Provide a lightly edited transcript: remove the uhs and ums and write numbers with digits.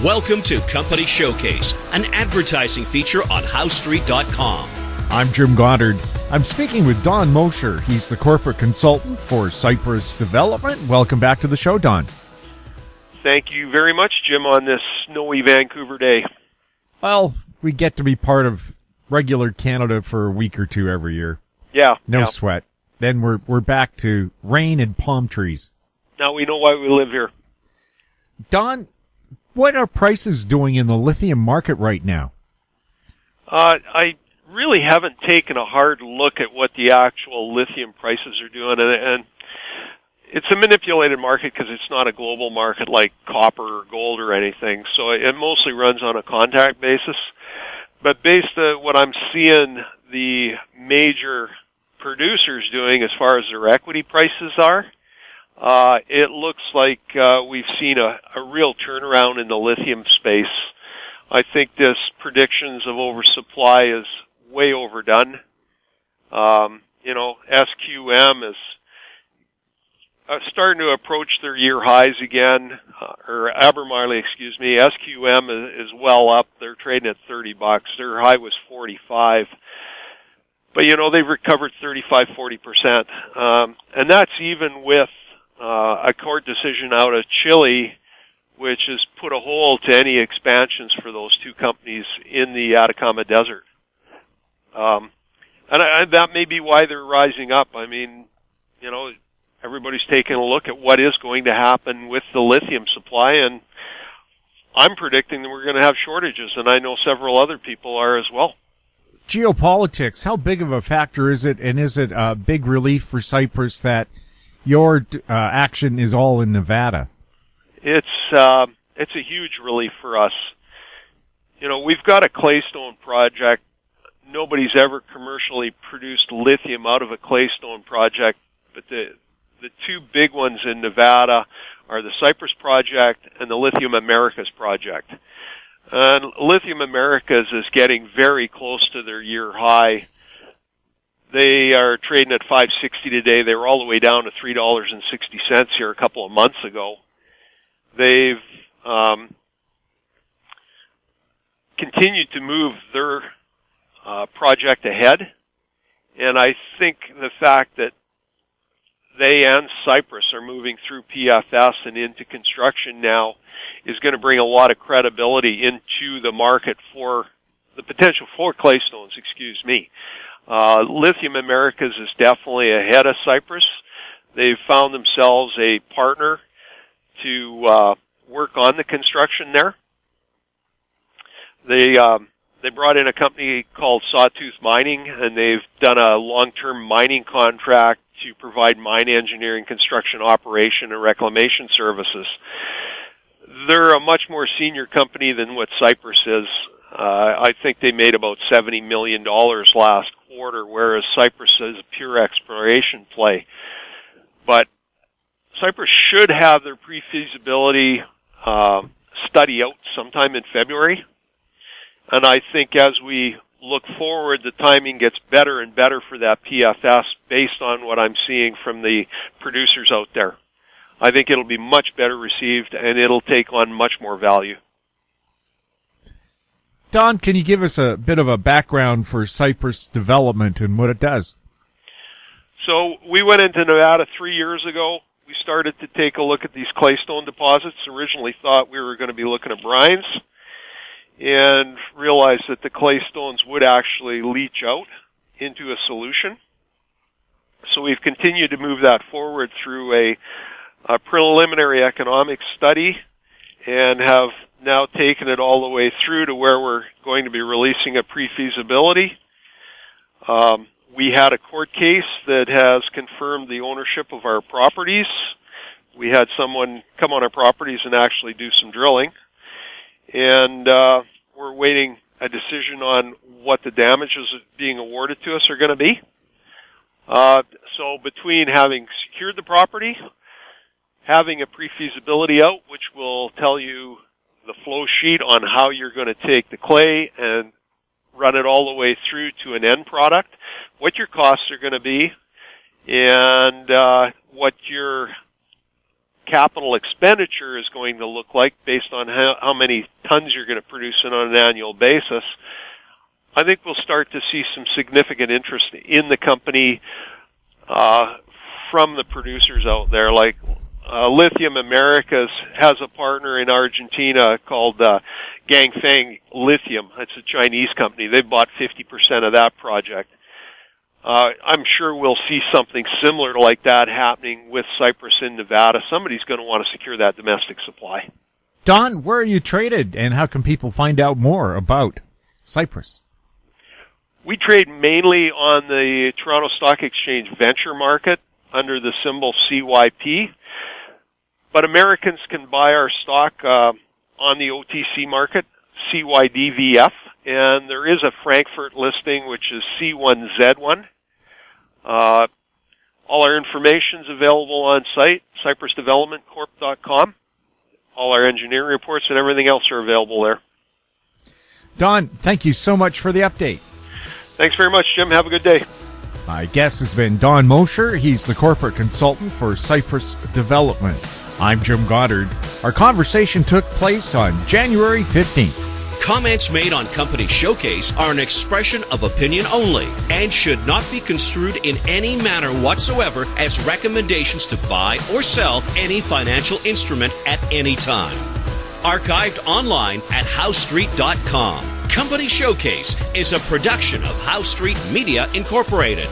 Welcome to Company Showcase, an advertising feature on HowStreet.com. I'm Jim Goddard. I'm speaking with Don Mosher. He's the corporate consultant for Cypress Development. Welcome back to the show, Don. Thank you very much, Jim, on this snowy Vancouver day. Well, we get to be part of regular Canada for a week or two every year. Yeah. No sweat. Then we're back to rain and palm trees. Now we know why we live here. Don, what are prices doing in the lithium market right now? I really haven't taken a hard look at what the actual lithium prices are doing, and it's a manipulated market because it's not a global market like copper or gold or anything, so it mostly runs on a contact basis. But based on what I'm seeing the major producers doing as far as their equity prices are, it looks like we've seen a real turnaround in the lithium space. I think this predictions of oversupply is way overdone. SQM is starting to approach their year highs again, or Abermarley, SQM is well up. They're trading at $30. Their high was 45. But, they've recovered 35-40%. And that's even with a court decision out of Chile, which has put a hold to any expansions for those two companies in the Atacama Desert. And that may be why they're rising up. I mean, everybody's taking a look at what is going to happen with the lithium supply, and I'm predicting that we're going to have shortages, and I know several other people are as well. Geopolitics, how big of a factor is it, and is it a big relief for Cypress that your action is all in Nevada? It's a huge relief for us. We've got a claystone project. Nobody's ever commercially produced lithium out of a claystone project, but the two big ones in Nevada are the Cypress project and the Lithium Americas project. And Lithium Americas is getting very close to their year high. They are trading at $5.60 today. They were all the way down to $3.60 here a couple of months ago. They've continued to move their project ahead, and I think the fact that they and Cypress are moving through PFS and into construction now is going to bring a lot of credibility into the market for the potential for claystones, Lithium Americas is definitely ahead of Cypress. They've found themselves a partner to work on the construction there. They brought in a company called Sawtooth Mining, and they've done a long-term mining contract to provide mine engineering, construction, operation, and reclamation services. They're a much more senior company than what Cypress is. I think they made about $70 million last quarter, whereas Cypress is a pure exploration play. But Cypress should have their pre-feasibility study out sometime in February. And I think as we look forward, the timing gets better and better for that PFS based on what I'm seeing from the producers out there. I think it'll be much better received, and it'll take on much more value. Don, can you give us a bit of a background for Cypress Development and what it does? So we went into Nevada 3 years ago. We started to take a look at these claystone deposits. Originally thought we were going to be looking at brines, and realized that the claystones would actually leach out into a solution. So we've continued to move that forward through a preliminary economic study, and have now taken it all the way through to where we're going to be releasing a pre-feasibility. We had a court case that has confirmed the ownership of our properties. We had someone come on our properties and actually do some drilling. And we're waiting a decision on what the damages being awarded to us are going to be. So between having secured the property, having a pre-feasibility out, which will tell you the flow sheet on how you're going to take the clay and run it all the way through to an end product, what your costs are going to be, and what your capital expenditure is going to look like based on how many tons you're going to produce on an annual basis, I think we'll start to see some significant interest in the company from the producers out there. Like Lithium Americas has a partner in Argentina called Ganfeng Lithium. It's a Chinese company. They bought 50% of that project. I'm sure we'll see something similar like that happening with Cypress in Nevada. Somebody's going to want to secure that domestic supply. Don, where are you traded, and how can people find out more about Cypress? We trade mainly on the Toronto Stock Exchange venture market under the symbol CYP, but Americans can buy our stock on the OTC market, CYDVF, and there is a Frankfurt listing, which is C1Z1. All our information is available on site, cypressdevelopmentcorp.com. All our engineering reports and everything else are available there. Don, thank you so much for the update. Thanks very much, Jim. Have a good day. My guest has been Don Mosher. He's the corporate consultant for Cypress Development. I'm Jim Goddard. Our conversation took place on January 15th. Comments made on Company Showcase are an expression of opinion only and should not be construed in any manner whatsoever as recommendations to buy or sell any financial instrument at any time. Archived online at howstreet.com. Company Showcase is a production of How Street Media Incorporated.